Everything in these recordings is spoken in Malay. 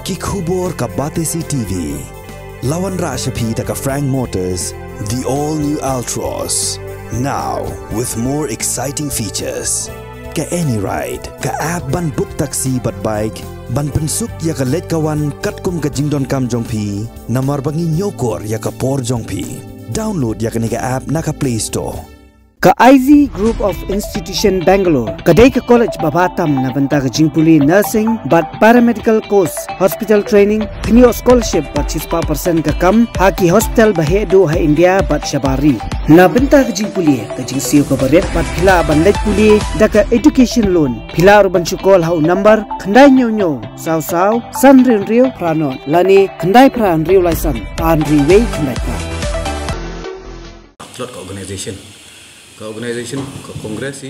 Kikubor ka Batesi TV. Lawan Rashapi taka Frank Motors, the all-new Altros. Now, with more exciting features. Ka any ride, ka app ban book taxi bat bike, ban pensuk ya ka let kawan katkum ka jingdon kam jongpi, namar bangi nyokor ya ka por jongpi. Download ya ka nika app naka Play Store. Ka IZ Group of Institution Bangalore, kadai ka college babatam na banta ka jingpuli nursing but paramedical course, hospital training, kniyo scholarship but 6% ka kam, haki hospital bahedo ha India but shabari. Na banta ka jingpuli ka jingsiyo ka baret but pila bandaj puli da ka education loan. Pila ruban syukol hau number kandai nyo saw san rio pranon lani kandai pran rio laisan an riway kandai pran. Organization Congress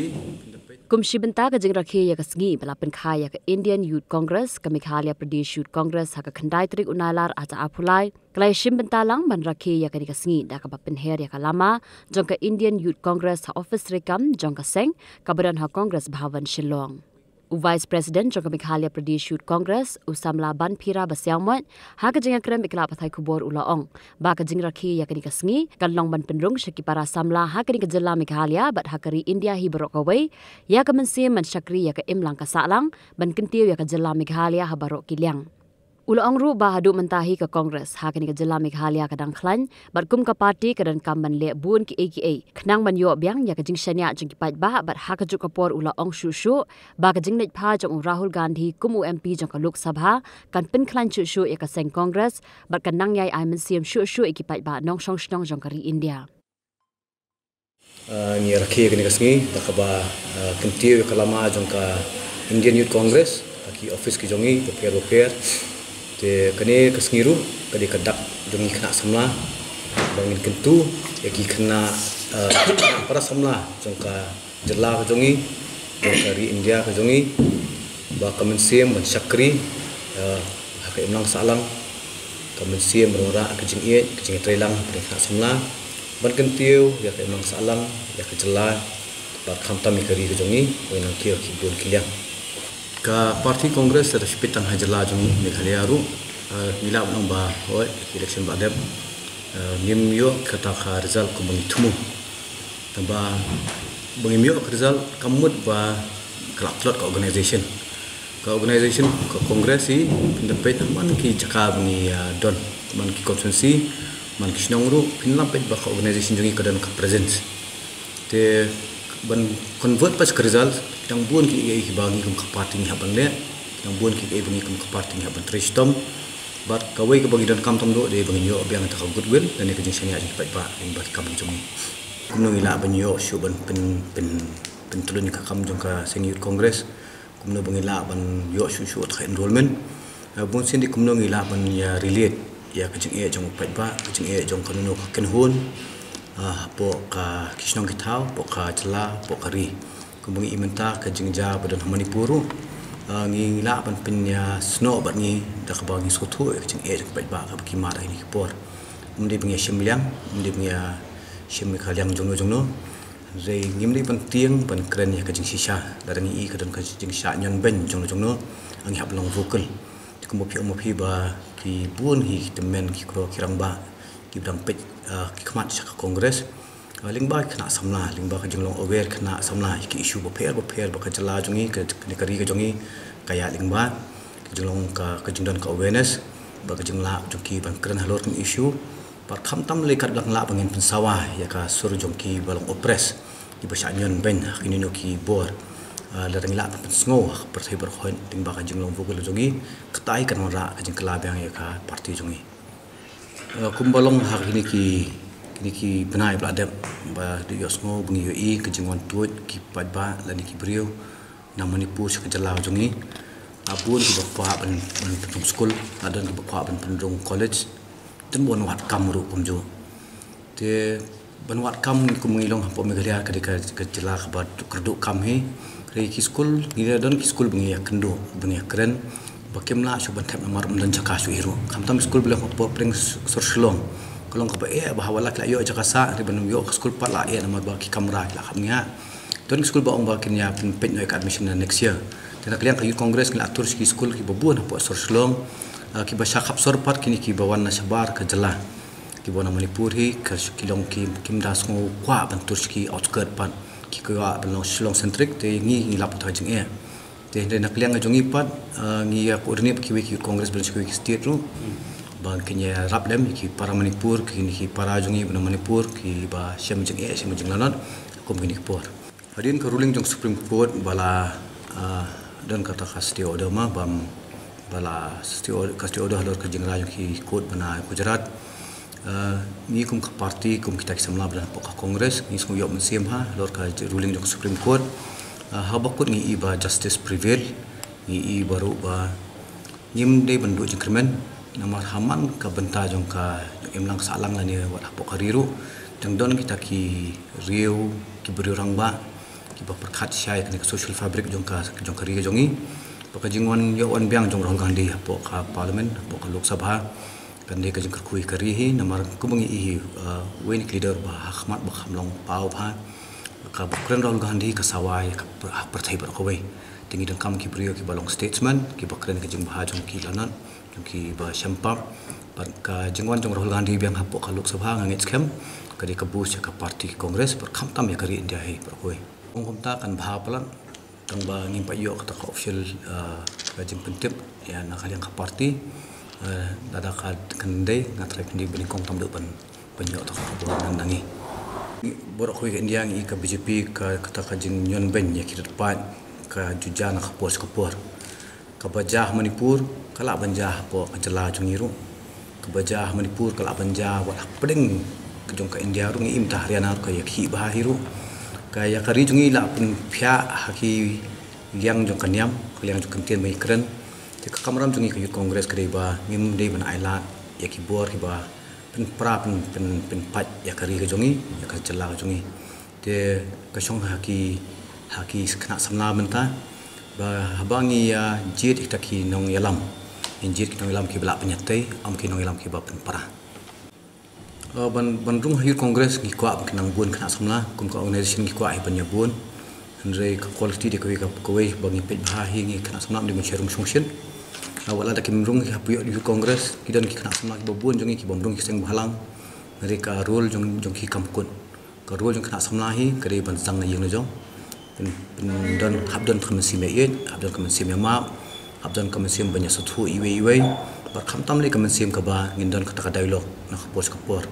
Kumshi benta ka jingrakhe ya ka sngi bala penkhai ya ka Indian Youth Congress ka Meghalaya Pradesh Youth Congress ha ka khandai trik unalar aja apulai klai shim benta lang ban rakhe ya ka ni ka sngi da ka penher ya ka lama jong ka Indian Youth Congress ha office rekam jong ka seng ka badan ha Congress Bhavan Shillong Vice President jong ka Meghalaya Pradesh Youth Congress usamla ban phira basyangmot ha ka jinga krem ikla pathai khubor ulaong ba ka jingrakhe ya ka ni ka sngi kalong ban penrung shaki para samla ha ka ni ka jilla Meghalaya bat ha kari India hi barok away ya ka mensi man syakri ya ka imlang ka salang ban kentiu ya ka jilla Meghalaya ha barok kilyang ulaong ru ba hadu mentahi ka Congress ha ka ni ka jilla Meghalaya ka dang khlan bat kum ka party ka dan kam ban le bun ki AKA khnang ban yo byang ya ka jing shania jing ki pat ba bat ha ka juk ka por ulaong shu ba ka jing net pha jong Rahul Gandhi kum UMP jong ka Lok Sabha kan pen khlan shu ya ka seng Congress bat kan nang yai ai men siam shu ki pat ba nong song snong jong ka ri India ni rakhe ka ni ka sngi da ka ba kentiu ka lama jong ka Indian Youth Congress ki office ki jongi repair te kane kasngiru kade kadak jongi khna samla bangin kentu yaki khna para samla jongka jella ka jongi dari India ka jongi ba kamensiem ban syakri ha ka imlang salang kamensiem rora ka jing trelang khna samla ban kentiu ya ka imlang salang ya ka jella ba khamtam ikari ka jongi wenang kiyo ki bon kilyang ka parti Congress respetang hajala jong Meghalaya ru mila nang ba hoi election ba deb nim yo kata ka result ko bangi thumu tamba bangi yo result kamut ba klap ka organization ka Congress si pindapet man ki jaka bangi don man ki constituency man ki snong ru pinlampet ba ka organization jongi kadan ka presence te ban convert pas ke result tang buon ki ki bangi kum ka party ni haban le tang buon ki bangi kum ka party ni haban tristom bat kawai ke bangi dan kam tom do de bangi yo biang ta goodwill dan ke jing sania ji pat ba in bat kam jong kum no ila ban yo shu ban pen tulun ka kam jong ka Sing Youth Congress kum no bangi la ban yo shu ta enrollment bon sin di kum no ila ban ya relate ya ke jing jong pat ba ke jing jong kan no ka ken hun po ka kisnong kitau po ka jela po kari kumbungi imenta ka jingja badan Manipuru ngi la ban pinya snow bat ngi da ka bangi sotu ka jing ka ba ka ki mara ini por mndi bingi shimliang mndi bingi shim khalyang jongno zai ngimli ban tiang ban kren ya ka jing shisha da ngi ka dan ka jing sha nyon ben jongno ang hab long vocal kumbo pi ba ki bun hi temen ki kro kirang ba ki dang pet ki khmat ka Congress lingba khna samla lingba ka jinglong aware khna samla ki issue bo pher ba ka jala jongi ka kari ka jongi kaya lingba ki jinglong ka jingdan ka awareness ba ka jingla jongi ban kran halor kin issue par kham tam le kat lang la bangin pensawa ya ka sur jongi balong oppress ki ba shanyon ben kini no ki bor la rang la pen sngo per thai ber khoin lingba ka jinglong vogel jongi ktai kan ra ka jing kla bang ya ka party jongi kumbalong hak ini ki benai bladem ba di yosngo bungi yo I ke jingon tuot ki padba lani ki brio na Manipur ke jala jongi apun ki bakwa ban pendung school adan ki bakwa ban pendung college ten bon wat kam ru kumjo te ban wat kam ku mengilong hapo Meghalaya ke jala ka ba kerduk kam he ki school ni dan ki school bungi ya kendo bungi keren bakimla suban tap namar dan jaka su hero kamtam school bela ko pring sorslong kolong ko ba bahawala kla yo jaka sa riban yo school pala namar ba ki kamera la khamnya don school ba ong ba kinya pen no admission next year tena kliang ka Youth Congress ngla atur ski school ki bobuan po sorslong ki ba syakap sorpat kini ki bawan nasabar ke jelah ki bona Manipur hi ke kilong kim das ngo kwa bantur ki outskirt pan ki ka belong Shillong centric te ngi lap ta jing e te nak liang jongi pat ngi ya ko ni ki Congress branch ki state ru bang kenya rap lem ki para Manipur ki para jongi bena Manipur ki ba syam jing e syam jing lanat ko mini por hadin ke ruling jong Supreme Court bala dan kata kasti order ma bam bala kasti order halor ke jing rajong ki court bana Gujarat ni kum ka parti kum kita kisamla bala poka Congress ni sung yok mensim ha lor ka ruling jong Supreme Court ha bakut ni iba justice prevail ni baru ba nyim dei bendu jengkremen namar haman ka benta jong ka emlang salang la ni wat poka riru jang don kita ki riu ki beri orang ba ki ba perkat syai ka social fabric jong ka ri jongi poka jingwan yo on biang jong Rahul Gandhi poka parliament poka Lok Sabha kan dia kajeng kerkui karihi namar kumengi ihi wen leader ba Ahmad ba khamlong pau pha ka bakren Rahul Gandhi ka sawai ka perthai bar khowai tingi dang kam ki priyo ki balong statesman ki bakren kajeng ba jong ki lanan jong ki ba shampap par ka jingwan jong Rahul Gandhi biang hapo ka Lok Sabha ngangit scam ka di kabus ka parti Congress per khamtam ya kari India hi par khoi ongkom ta kan bha palan tang ba ngim pa yo ka official kajeng pentip ya nakaliang ka parti dada kad kendai ngatrai kendi bini kong tam depan penyok tak buat nandangi borok hui India ngi ka BJP ka kata ka jing nyon ben ya kira depan ka jujana ka pos kapor ka bajah Manipur kala banjah po ka jela jungiru ka bajah Manipur kala banjah wat pedeng ka jong ka India ru ngi imtah Haryana ka ya hi bah hiru ka ya kari jungi la pun phya haki yang jong kanyam yang jong kentien mai kren jika kamaram jungi ke Youth Congress kereba ngim dei ban ailat ya ki bor ki ba pen pra pen pat ya kari ke jungi ya ka jela ke jungi te ka song haki kena samla menta ba habangi ya jit itaki nong yalam injit ki nong yalam ki bla penyatai am ki nong yalam ki ba pen pra ban rung Youth Congress ki kwa kenang bun kena samla kum ka organisation ki kwa ai ban bun andre ka quality de ko we bangi pet bah hi kena samla di mencerum sungshin wala da kimrung ki hapu Youth Congress kidan ki kena samla ki babun jongi ki bomrung ki seng balang mereka role jong ki kamkun ka role jong kena samla hi kare ban sang na yeng jong dan habdan kamensi meit habdan kamensi ma habdan kamensi banya sathu iwe bar khamtam le kamensi ka ba ngindan kata dialog na khapos kapor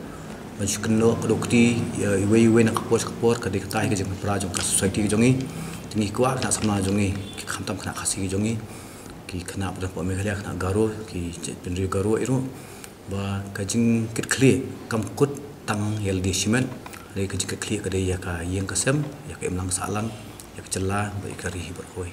ban shikno kadokti iwe na khapos kapor ka de tai ki jeng pra jong ka society jongi tingi kwa kena samla jongi ki khamtam kena khasi jongi ki kena pada Pak Meghalaya kena garo ki pendiri garo iru ba kajing kit kli kam kut tang yel di simen le kajing kit kli kadai ya ka yeng kasem ya ka emlang salang ya ka celah ba ikari berkhoi